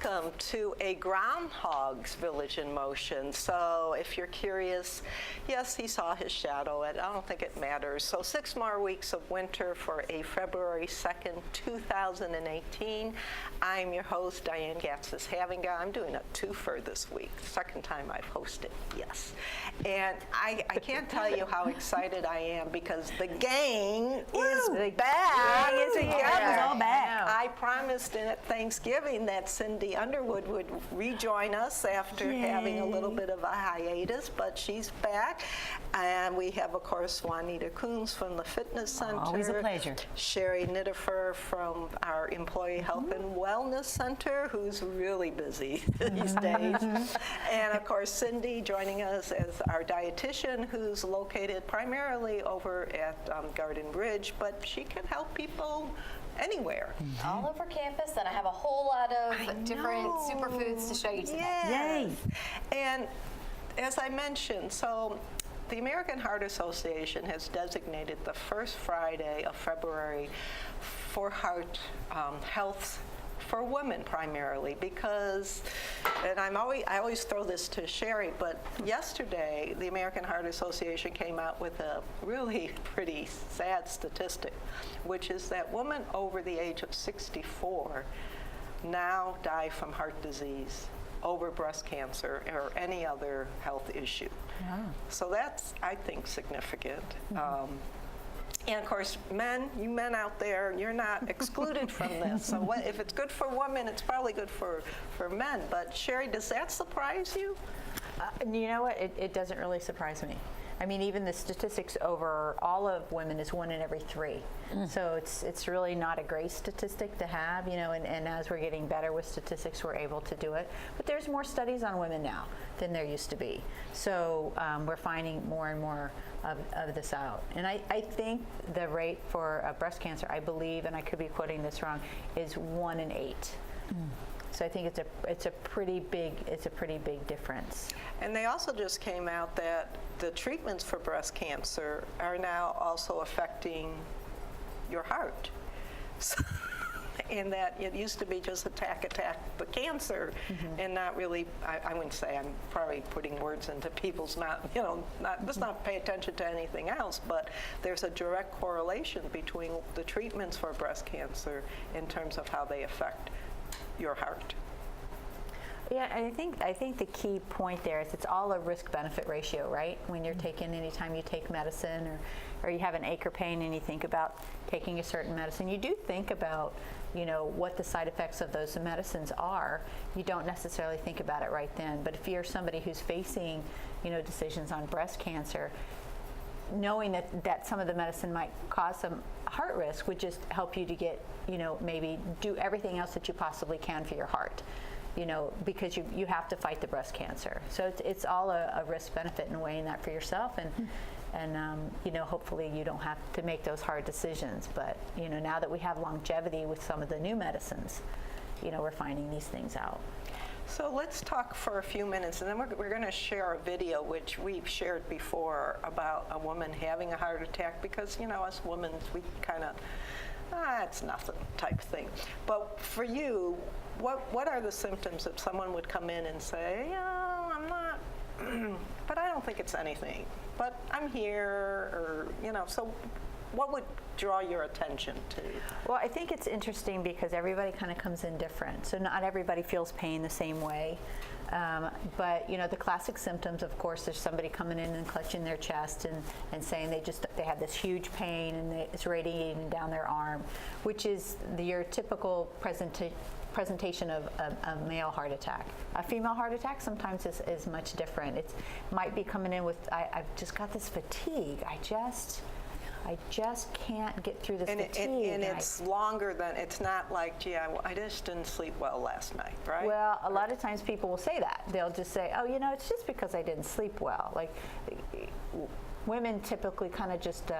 welcome to a Groundhog's Village in Motion. So if you're curious, yes, he saw his shadow, and I don't think it matters. So 6 more weeks of winter for a February 2nd, 2018. I'm your host, Diane Havinga. I'm doing a twofer this week, second time I've hosted, yes. And I can't tell you how excited I am because the gang is back. I promised at Thanksgiving that Cindy Underwood would rejoin us after having a little bit of a hiatus, but she's back. And we have, of course, Juantia Kuntz from the Fitness Center. Always a pleasure. Sherri NiDiffer from our Employee Health and Wellness Center, who's really busy these days. And, of course, Cindy joining us as our dietitian, who's located primarily over at Garden Bridge, but she can help people anywhere. All over campus, and I have a whole lot of different superfoods to show you today. Yes. Yay! And as I mentioned, so the American Heart Association has designated the first Friday of February for heart health for women primarily because, and I always throw this to Sherri, but yesterday the American Heart Association came out with a really pretty sad statistic, which is that women over the age of 64 now die from heart disease over breast cancer or any other health issue. Yeah. So that's, I think, significant. And of course, you men out there, you're not excluded from this. So if it's good for women, it's probably good for men. But Sherri, does that surprise you? You know what? It doesn't really surprise me. I mean, even the statistics over all of women is 1 in every 3. So it's really not a great statistic to have, you know, and as we're getting better with statistics, we're able to do it. But there's more studies on women now than there used to be. So we're finding more and more of this out. And I think the rate for breast cancer, I believe, and I could be quoting this wrong, is 1 in 8. So I think it's a pretty big difference. And they also just came out that the treatments for breast cancer are now also affecting your heart. So, and that it used to be just attack the cancer, and not really. I wouldn't say, I'm probably putting words into people's mouth. You know, let's not pay attention to anything else. But there's a direct correlation between the treatments for breast cancer in terms of how they affect your heart. Yeah, and I think the key point there is it's all a risk-benefit ratio, right? When you're taking, anytime you take medicine or you have an ache or pain and you think about taking a certain medicine, you do think about, you know, what the side effects of those medicines are. You don't necessarily think about it right then. But if you're somebody who's facing, you know, decisions on breast cancer, knowing that some of the medicine might cause some heart risk would just help you to get, you know, maybe do everything else that you possibly can for your heart, you know, because you have to fight the breast cancer. So it's all a risk benefit in weighing that for yourself, and you know, hopefully you don't have to make those hard decisions. But you know, now that we have longevity with some of the new medicines, you know, we're finding these things out. So let's talk for a few minutes, and then we're going to share a video which we've shared before about a woman having a heart attack, because, you know, us women, we kind of, it's nothing type thing. But for you, what are the symptoms if someone would come in and say, yeah, I'm not, but I don't think it's anything, but I'm here, or, you know, so what would draw your attention to? Well, I think it's interesting because everybody kind of comes in different. So not everybody feels pain the same way. But, you know, the classic symptoms, of course, there's somebody coming in and clutching their chest and saying they have this huge pain and it's radiating down their arm, which is your typical presentation of a male heart attack. A female heart attack sometimes is much different. It might be coming in with, I've just got this fatigue. I just can't get through this fatigue. And it's longer than, it's not like, gee, I just didn't sleep well last night, right? Well, a lot of times people will say that. They'll just say, oh, you know, it's just because I didn't sleep well. Like, women typically kind of just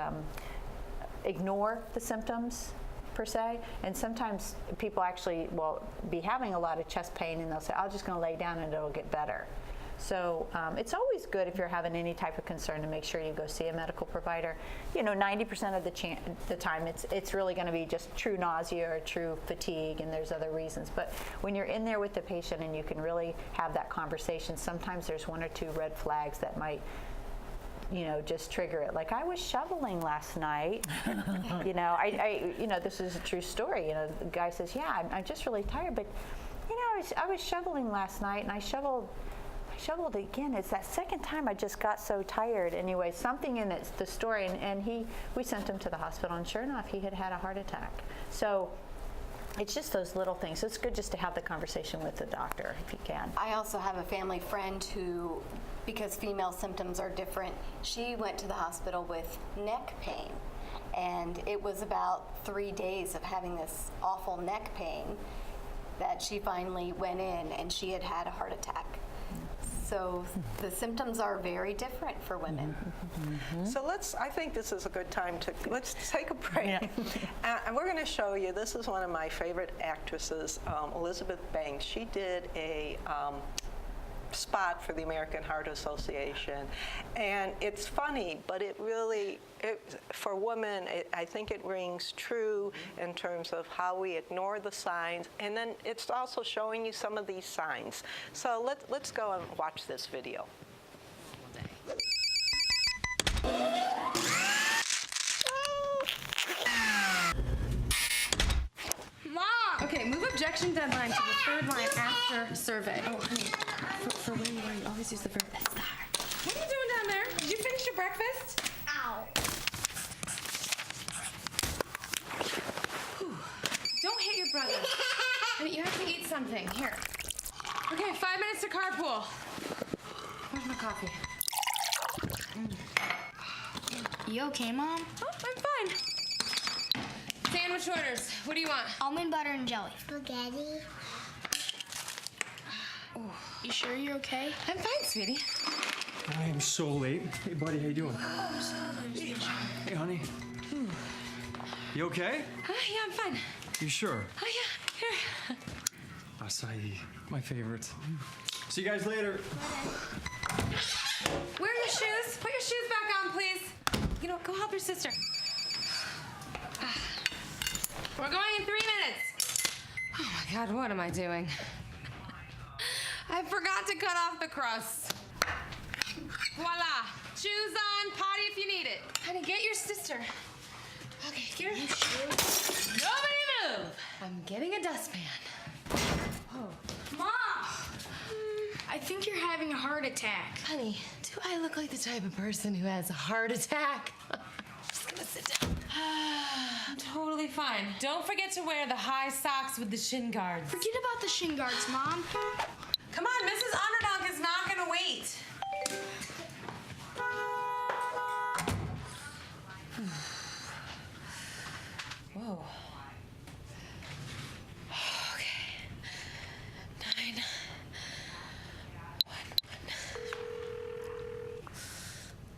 ignore the symptoms, per se, and sometimes people actually will be having a lot of chest pain and they'll say, I'm just going to lay down and it'll get better. So it's always good if you're having any type of concern to make sure you go see a medical provider. 90% of the time it's really going to be just true nausea or true fatigue, and there's other reasons. But when you're in there with the patient and you can really have that conversation, sometimes there's one or two red flags that might just trigger it. Like, I was shoveling last night. This is a true story. The guy says, yeah, I'm just really tired, but I was shoveling last night, and I shoveled again. It's that second time I just got so tired. Anyway, something in the story, and we sent him to the hospital, and sure enough, he had had a heart attack. So it's just those little things. It's good just to have the conversation with the doctor if you can. I also have a family friend who, because female symptoms are different, she went to the hospital with neck pain. And it was about 3 days of having this awful neck pain that she finally went in, and she had had a heart attack. So the symptoms are very different for women. So I think this is a good time let's take a break. And we're going to show you, this is one of my favorite actresses, Elizabeth Banks. She did a spot for the American Heart Association, and it's funny, but it really, for women, I think it rings true in terms of how we ignore the signs, and then it's also showing you some of these signs. So let's go and watch this video. Mom! Okay, move objection deadline to the third line after survey. Oh, honey, for when you always use the verb estar. What are you doing down there? Did you finish your breakfast? Ow. Whew. Don't hit your brother. Honey, you have to eat something. Here. Okay, 5 minutes to carpool. Where's my coffee? You okay, Mom? Oh, I'm fine. Sandwich orders. What do you want? Almond butter and jelly. Spaghetti. You sure you're okay? I'm fine, sweetie. I am so late. Hey, buddy, how you doing? Hey, honey. You okay? Yeah, I'm fine. You sure? Oh, yeah. Here. Acai, my favorite. See you guys later. Where are your shoes? Put your shoes back on, please. Go help your sister. We're going in 3 minutes. Oh my God, what am I doing? I forgot to cut off the crust. Voila. Shoes on, potty if you need it. Honey, get your sister. Okay, get her. Nobody move. I'm getting a dustpan. Oh. Mom! I think you're having a heart attack. Honey, do I look like the type of person who has a heart attack? I'm just gonna sit down. I'm totally fine. Don't forget to wear the high socks with the shin guards. Forget about the shin guards, Mom. Come on, Mrs. Underdog is not gonna wait. Whoa. Okay. 9, 1, 1.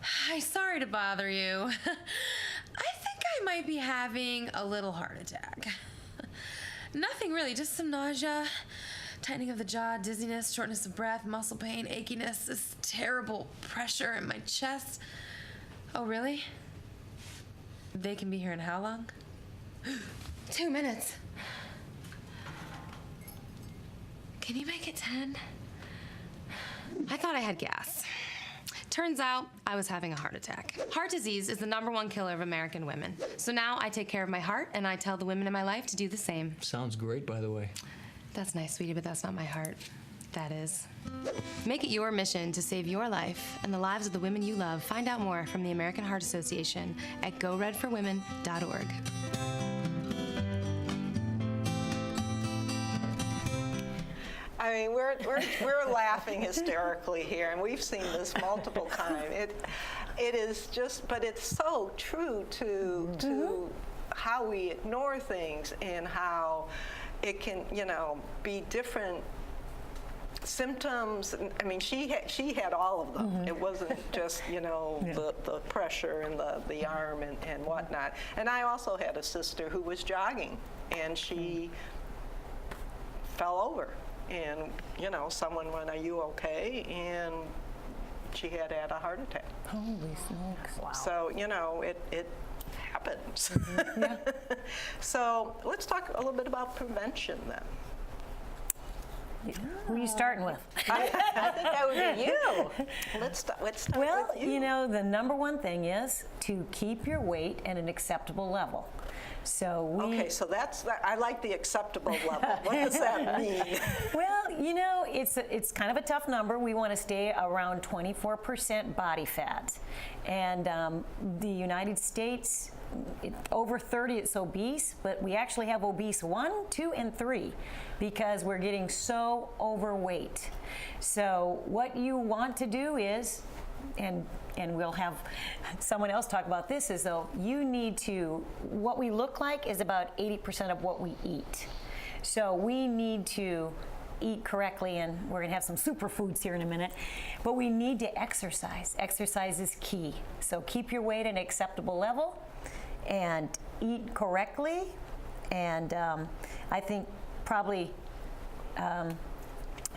Hi, sorry to bother you. I think I might be having a little heart attack. Nothing really, just some nausea, tightening of the jaw, dizziness, shortness of breath, muscle pain, achiness, this terrible pressure in my chest. Oh, really? They can be here in how long? 2 minutes. Can you make it 10? I thought I had gas. Turns out I was having a heart attack. Heart disease is the #1 killer of American women. So now I take care of my heart, and I tell the women in my life to do the same. Sounds great, by the way. That's nice, sweetie, but that's not my heart. That is. Make it your mission to save your life and the lives of the women you love. Find out more from the American Heart Association at goredforwomen.org. I mean, we're laughing hysterically here, and we've seen this multiple times. It is just, but it's so true to how we ignore things and how it can, be different symptoms. I mean, she had all of them. It wasn't just, the pressure in the arm and whatnot. And I also had a sister who was jogging, and she fell over. and someone went, "Are you okay?" And she had a heart attack. Holy smokes. Wow. So, it happens. Yeah. So let's talk a little bit about prevention then. Who are you starting with? I think that would be you. Let's start with You know, the number one thing is to keep your weight at an acceptable level. So we. Okay, so I like the acceptable level. What does that mean? Well, it's kind of a tough number. We want to stay around 24% body fat. And the United States, over 30, it's obese, but we actually have obese 1, 2, and 3 because we're getting so overweight. So what you want to do is, and we'll have someone else talk about this, is though you need to, what we look like is about 80% of what we eat. So we need to eat correctly, and we're gonna have some superfoods here in a minute, but we need to exercise. Exercise is key. So keep your weight at an acceptable level and eat correctly. And I think probably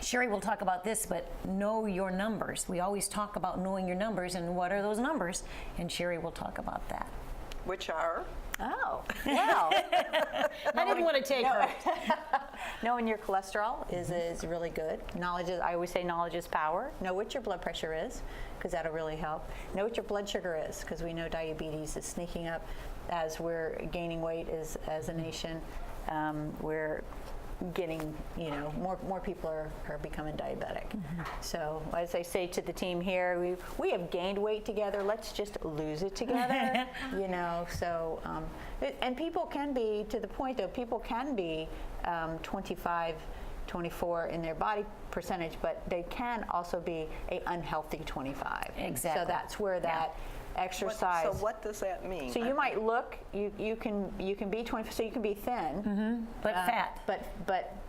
Sherri will talk about this, but know your numbers. We always talk about knowing your numbers, and what are those numbers? And Sherri will talk about that. Which are? Oh, well. I didn't want to take her. Knowing your cholesterol is really good. I always say knowledge is power. Know what your blood pressure is, because that'll really help. Know what your blood sugar is, because we know diabetes is sneaking up as we're gaining weight as a nation. We're getting, more people are becoming diabetic. So as I say to the team here, we have gained weight together. Let's just lose it together. So and people can be, to the point though, people can be 25, 24 in their body percentage, but they can also be a unhealthy 25. Exactly. So that's where that exercise. So what does that mean? So you might look, you can be 20, so you can be thin, But fat.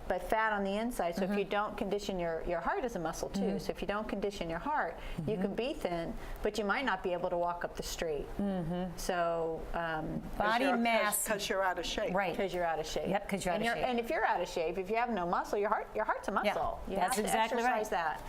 but fat on the inside. So if you don't condition your heart is a muscle too. So if you don't condition your heart, you can be thin, but you might not be able to walk up the street. So Body mass. Because you're out of shape. Right. because you're out of shape. Yep, 'cause you're out of shape. And if you're out of shape, if you have no muscle, your heart's a muscle. You that's have to exactly right. exercise that.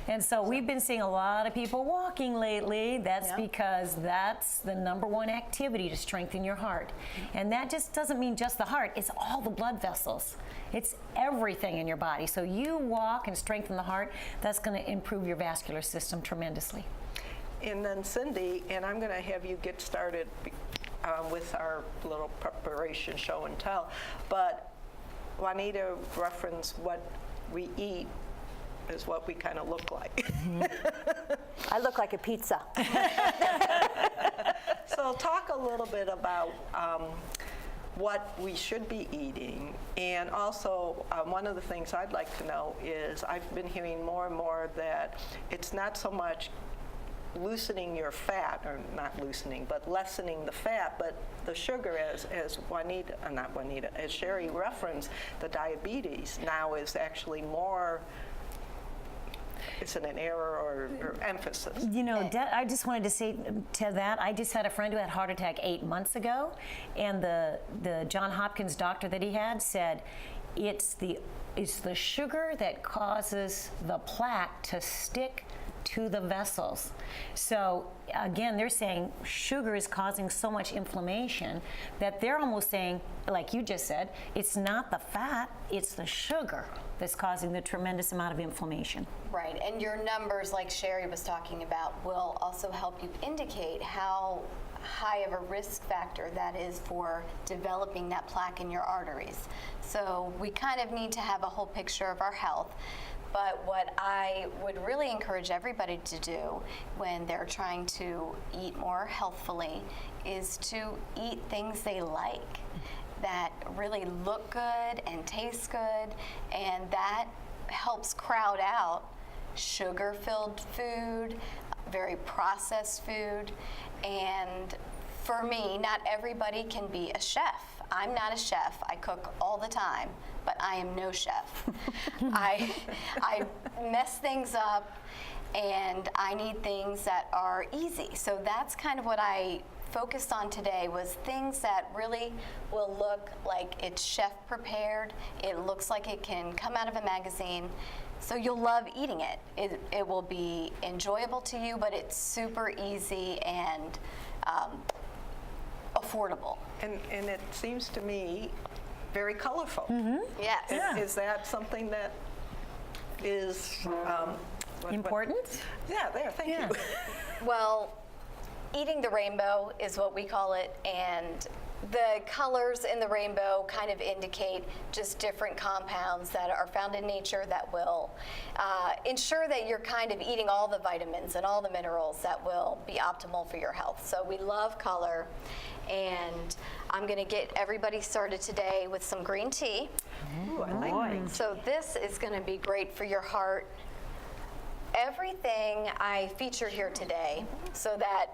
And so we've been seeing a lot of people walking lately. That's because that's the number one activity to strengthen your heart. And that just doesn't mean just the heart, it's all the blood vessels. It's everything in your body. So you walk and strengthen the heart, that's going to improve your vascular system tremendously. And then Cindy, and I'm going to have you get started with our little preparation show and tell, but Juanita referenced what we eat is what we kind of look like. I look like a pizza. So talk a little bit about what we should be eating, and also one of the things I'd like to know is I've been hearing more and more that it's not so much loosening your fat, or not loosening, but lessening the fat, but the sugar, as Sherri referenced, the diabetes now is actually more. Is it an error or emphasis? I just wanted to say to that, I just had a friend who had a heart attack 8 months ago, and the John Hopkins doctor that he had said it's the sugar that causes the plaque to stick to the vessels. So again, they're saying sugar is causing so much inflammation that they're almost saying, like you just said, it's not the fat, it's the sugar that's causing the tremendous amount of inflammation. Right, and your numbers, like Sherri was talking about, will also help you indicate how high of a risk factor that is for developing that plaque in your arteries. So we kind of need to have a whole picture of our health. But what I would really encourage everybody to do when they're trying to eat more healthfully is to eat things they like, that really look good and taste good, and that helps crowd out sugar-filled food, very processed food. And for me, not everybody can be a chef. I'm not a chef. I cook all the time, but I am no chef. I mess things up, and I need things that are easy. So that's kind of what I focused on today was things that really will look like it's chef prepared. It looks like it can come out of a magazine. So you'll love eating it. It will be enjoyable to you, but it's super easy and affordable. And it seems to me very colorful. Yes. Is that something that is Important? Yeah, there, thank Yeah. you. Well, eating the rainbow is what we call it, and the colors in the rainbow kind of indicate just different compounds that are found in nature that will ensure that you're kind of eating all the vitamins and all the minerals that will be optimal for your health. So we love color, and I'm going to get everybody started today with some green tea. Ooh, I like green. So this is going to be great for your heart. Everything I feature here today, so that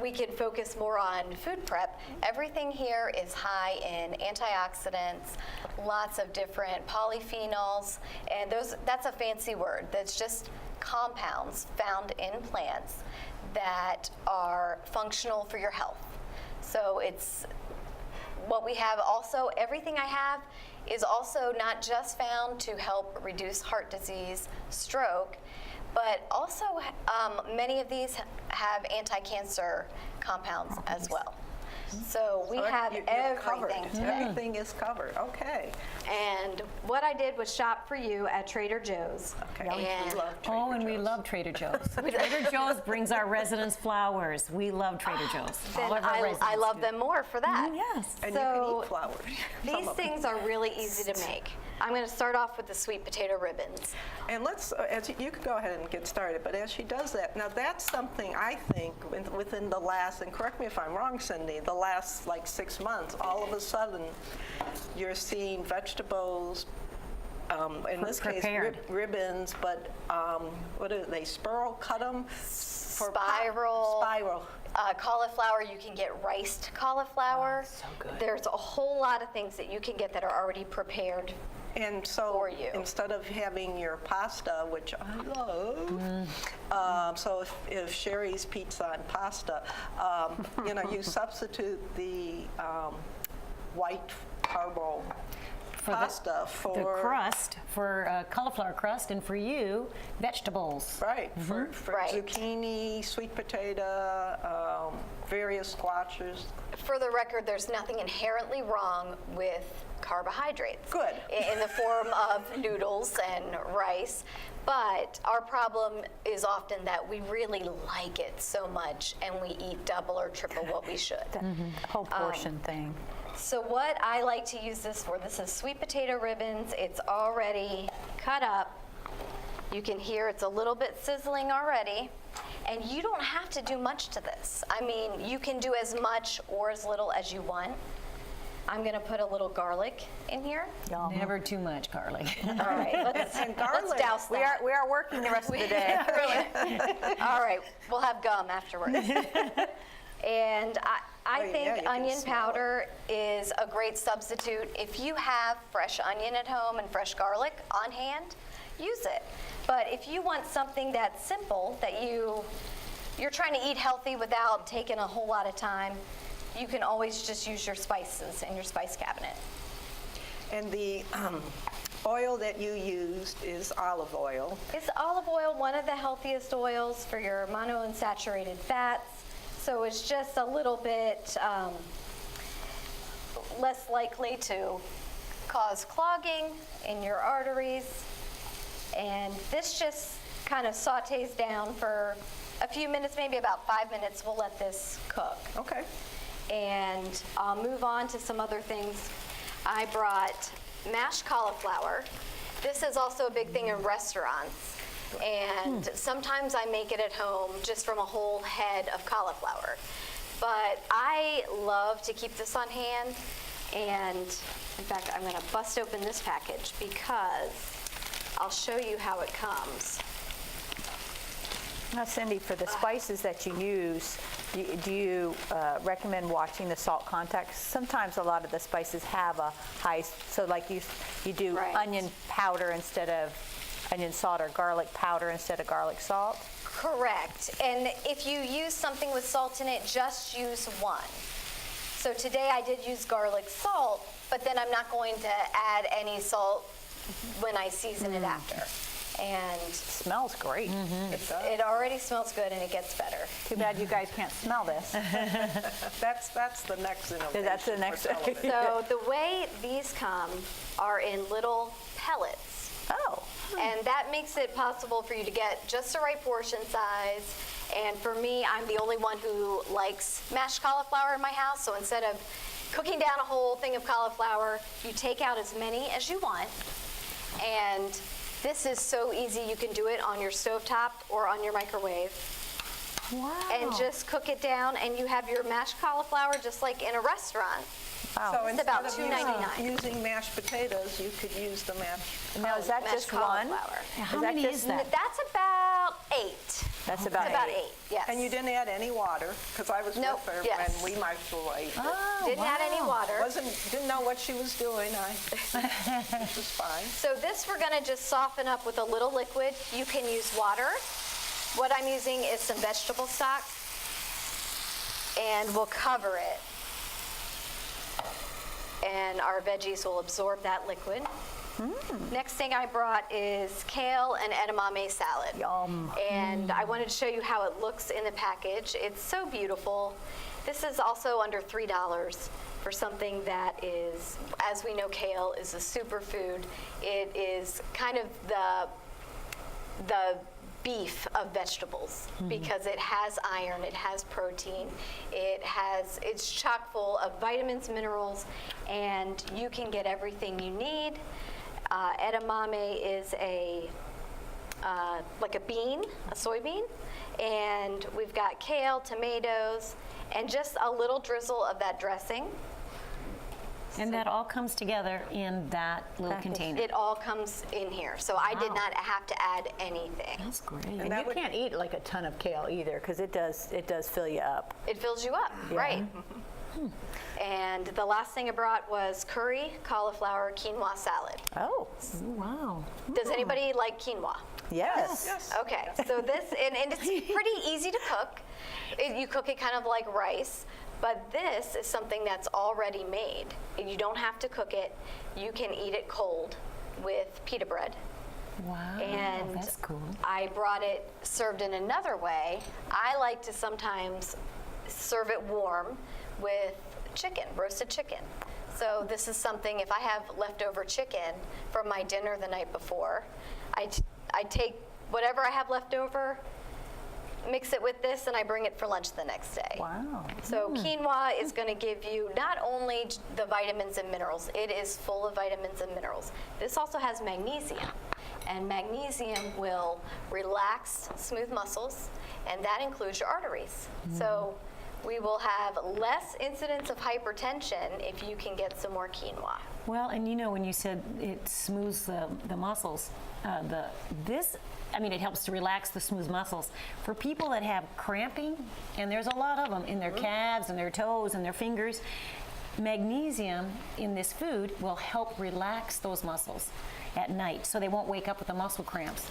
we can focus more on food prep, everything here is high in antioxidants, lots of different polyphenols, and that's a fancy word. That's just compounds found in plants that are functional for your health. So it's what we have. Also, everything I have is also not just found to help reduce heart disease, stroke, but also many of these have anti-cancer compounds as well. So we have You're everything covered. today. Everything is covered, okay. And what I did was shop for you at Trader Joe's. Okay. And We love Trader Oh, and we Joe's. love Trader Joe's. Trader Joe's brings our residents flowers. We love Trader Joe's. then All of our residents I love do. them more for that. Yes. And So, you can eat flowers. some These of them. things are really easy to make. I'm going to start off with the sweet potato ribbons. And let's, as you can go ahead and get started, but as she does that, now that's something I think within the last, and correct me if I'm wrong, Cindy, the last like 6 months, all of a sudden, you're seeing vegetables, in this case, Prepared. ribbons, but what are they, spiral cut them? Spiral. Spiral. Cauliflower, you can get riced cauliflower. so good. There's a whole lot of things that you can get that are already prepared. And so For you. instead of having your pasta, which I love, so if Sherri's pizza and pasta, you substitute the white carbo pasta for The crust, for cauliflower crust, and for you, vegetables. Right, for Right. zucchini, sweet potato, various squashes. For the record, there's nothing inherently wrong with carbohydrates. Good. In the form of noodles and rice. But our problem is often that we really like it so much and we eat double or triple what we should. Whole portion thing. So what I like to use this for, this is sweet potato ribbons. It's already cut up. You can hear it's a little bit sizzling already. And you don't have to do much to this. I mean, you can do as much or as little as you want. I'm gonna put a little garlic in here. Never too much garlic. All right, let's garlic. douse that. We are working the rest of the day. All right, we'll have gum afterwards. And I Oh, yeah, think you can onion smell powder is a great substitute. If you have fresh onion at home and fresh garlic on hand, use it. But if you want something that's simple, that you're trying to eat healthy without taking a whole lot of time, you can always just use your spices in your spice cabinet. And the oil that you used is olive oil. Is olive oil one of the healthiest oils for your monounsaturated fats? So it's just a little bit less likely to cause clogging in your arteries. And this just kind of sautés down for a few minutes, maybe about 5 minutes. We'll let this cook. Okay. And I'll move on to some other things. I brought mashed cauliflower. This is also a big thing in restaurants. And sometimes I make it at home just from a whole head of cauliflower. But I love to keep this on hand. And in fact, I'm gonna bust open this package because I'll show you how it comes. Now, Cindy, for the spices that you use, do you recommend watching the salt content? Sometimes a lot of the spices have a high, so like you do Right. onion powder instead of onion salt, or garlic powder instead of garlic salt. Correct. And if you use something with salt in it, just use one. So today I did use garlic salt, but then I'm not going to add any salt when I season it after. And Smells great. it already smells good and it gets better. Too bad you guys can't smell this. That's the next innovation. That's the next- for television. So the way these come are in little pellets. Oh. And that makes it possible for you to get just the right portion size. And for me, I'm the only one who likes mashed cauliflower in my house. So instead of cooking down a whole thing of cauliflower, you take out as many as you want. And this is so easy. You can do it on your stovetop or on your microwave. Wow. And just cook it down, and you have your mashed cauliflower just like in a restaurant. So It's about instead of $2.99. using mashed potatoes, you could use the mashed. Now, is that mashed just one? cauliflower. How many is that? That's about 8. That's about It's about 8. 8, yes. And you didn't add any water, because I was Nope, with her yes. when we microwaved it. Oh, Didn't add any water. Didn't know what she was doing. It was fine. So this we're gonna just soften up with a little liquid. You can use water. What I'm using is some vegetable stock. And we'll cover it. And our veggies will absorb that liquid. Next thing I brought is kale and edamame salad. Yum. And I wanted to show you how it looks in the package. It's so beautiful. This is also under $3 for something that is, as we know, kale is a superfood. It is kind of the beef of vegetables because it has iron, it has protein, it's chock full of vitamins, minerals, and you can get everything you need. Edamame is like a bean, a soybean, and we've got kale, tomatoes, and just a little drizzle of that dressing. And that all comes together in that little container. It all comes in here, so I did not have to add anything. That's great. And you can't eat like a ton of kale either, because it does fill you up. It fills you up, right? And the last thing I brought was curry, cauliflower, quinoa salad. Oh, Wow. Does anybody like quinoa? yes. Okay, so this, and it's pretty easy to cook. You cook it kind of like rice, but this is something that's already made. You don't have to cook it. You can eat it cold with pita bread. Wow. And That's cool. I brought it served in another way. I like to sometimes serve it warm with chicken, roasted chicken. So this is something, if I have leftover chicken from my dinner the night before, I take whatever I have left over, mix it with this, and I bring it for lunch the next day. Wow. So quinoa is going to give you not only the vitamins and minerals, it is full of vitamins and minerals. This also has magnesium, and magnesium will relax smooth muscles, and that includes your arteries. So we will have less incidence of hypertension if you can get some more quinoa. Well, and you know, when you said it smooths the muscles, it helps to relax the smooth muscles. For people that have cramping, and there's a lot of them in their calves and their toes and their fingers, magnesium in this food will help relax those muscles at night so they won't wake up with the muscle cramps.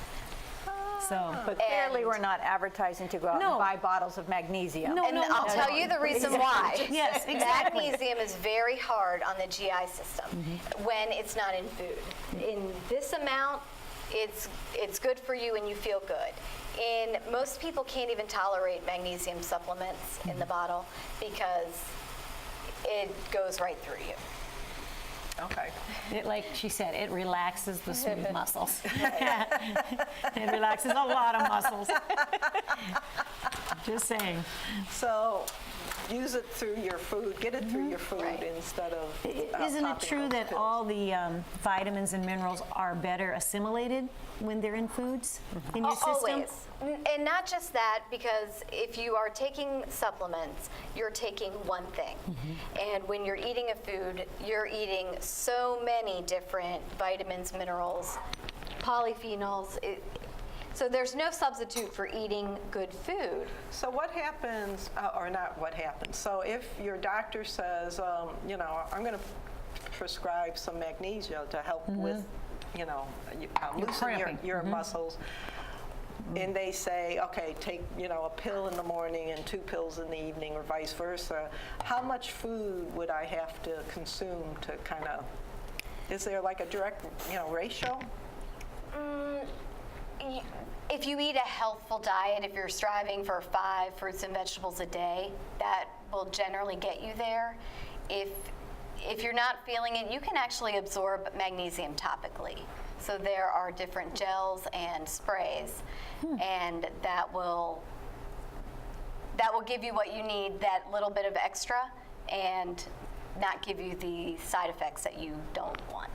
So, But clearly And- we're not advertising to go out No. and buy bottles of magnesium. No, And I'll tell you the reason why. Yes, exactly. Magnesium is very hard on the GI system when it's not in food. In this amount, it's good for you and you feel good. Most people can't even tolerate magnesium supplements in the bottle because it goes right through you. Okay. like she said, it relaxes the smooth muscles. It relaxes a lot of muscles. Just saying. So use it through your food, get it through your food Right. instead of Isn't it popping true those that pills. all the vitamins and minerals are better assimilated when they're in foods in your system? Always. And not just that, because if you are taking supplements, you're taking one thing. And when you're eating a food, you're eating so many different vitamins, minerals, polyphenols. So there's no substitute for eating good food. So what happens, or not what happens, so if your doctor says, I'm going to prescribe some magnesia to help with, loosen cramping. your muscles, and they say, okay, take, a pill in the morning and 2 pills in the evening or vice versa, how much food would I have to consume to kind of, is there like a direct, ratio? If you eat a healthful diet, if you're striving for 5 fruits and vegetables a day, that will generally get you there. If you're not feeling it, you can actually absorb magnesium topically. So there are different gels and sprays, and that will give you what you need, that little bit of extra, and not give you the side effects that you don't want.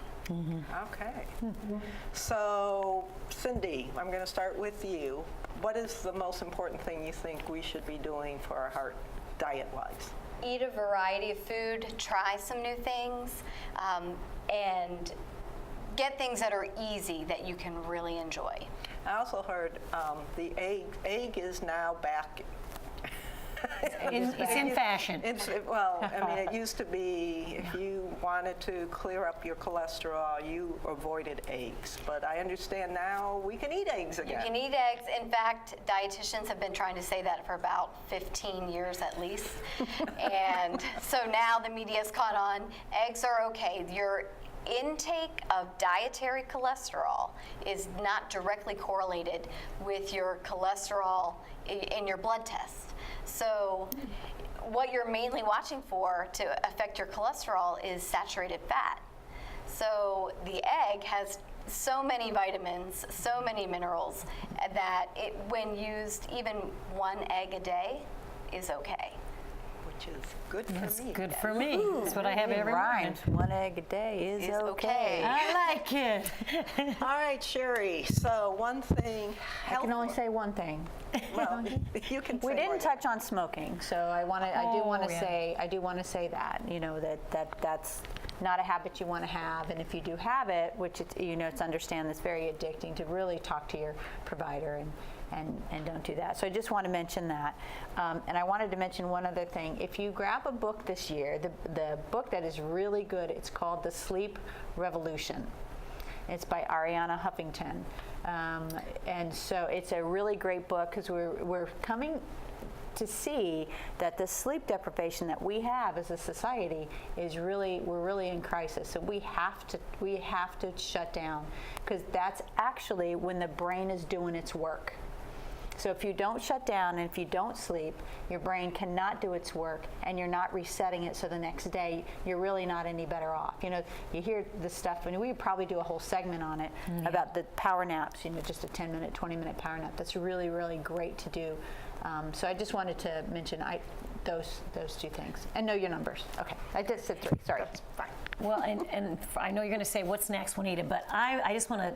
Okay. So, Cindy, I'm going to start with you. What is the most important thing you think we should be doing for our heart diet-wise? Eat a variety of food, try some new things, and get things that are easy that you can really enjoy. I also heard the egg is now back. It's in fashion. It used to be if you wanted to clear up your cholesterol, you avoided eggs. But I understand now we can eat eggs again. You can eat eggs. In fact, dietitians have been trying to say that for about 15 years at least. And so now the media's caught on. Eggs are okay. Your intake of dietary cholesterol is not directly correlated with your cholesterol in your blood test. So what you're mainly watching for to affect your cholesterol is saturated fat. So the egg has so many vitamins, so many minerals, that when used, even 1 egg a day is okay. Which is good for That's me. good for me. That's what I have every morning. Rhymes. 1 egg a day is okay. I like it. All right, Sherri. So one thing. I can only say one thing. Well, you can. We say didn't more. touch on smoking, so I do want to say that that's not a habit you want to have, and if you do have it, which it's understand that's very addicting, to really talk to your provider and don't do that. So I just want to mention that, and I wanted to mention one other thing. If you grab a book this year, the book that is really good, it's called The Sleep Revolution. It's by Ariana Huffington. And so it's a really great book because we're coming to see that the sleep deprivation that we have as a society we're really in crisis. So we have to shut down, because that's actually when the brain is doing its work. So if you don't shut down and if you don't sleep, your brain cannot do its work, and you're not resetting it, so the next day you're really not any better off. You hear this stuff, and we could probably do a whole segment on it about the power naps, just a 10-minute, 20-minute power nap. That's really, really great to do. So I just wanted to mention those 2 things. And know your numbers. Okay, I just said 3, sorry. That's fine. Well, and I know you're going to say, what's next, Juanita, but I just want to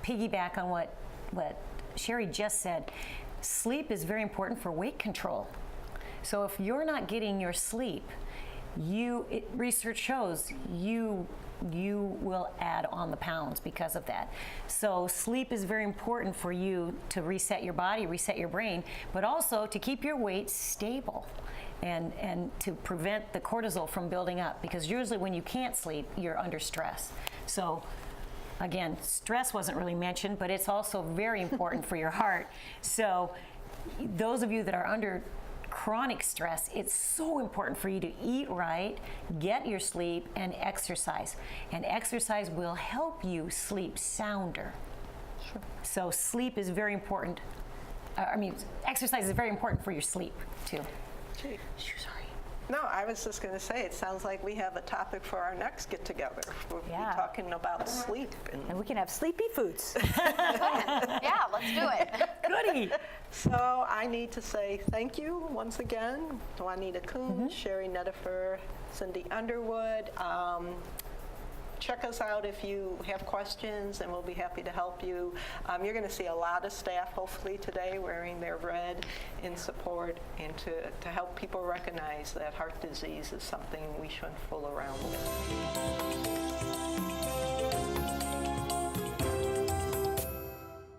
piggyback on what Sherri just said. Sleep is very important for weight control. So if you're not getting your sleep, research shows you will add on the pounds because of that. So sleep is very important for you to reset your body, reset your brain, but also to keep your weight stable and to prevent the cortisol from building up, because usually when you can't sleep, you're under stress. So again, stress wasn't really mentioned, but it's also very important for your heart. So those of you that are under chronic stress, it's so important for you to eat right, get your sleep, and exercise. And exercise will help you sleep sounder. Sure. So sleep is very important. Exercise is very important for your sleep, too. Gee. Sorry. No, I was just going to say, it sounds like we have a topic for our next get-together. We'll be talking about sleep. And we can have sleepy foods. Yeah, let's do it. Goody. So I need to say thank you once again to Juanita Kuntz, Sherri NiDiffer, Cindy Underwood. Check us out if you have questions, and we'll be happy to help you. You're going to see a lot of staff, hopefully, today wearing their red in support and to help people recognize that heart disease is something we shouldn't fool around with.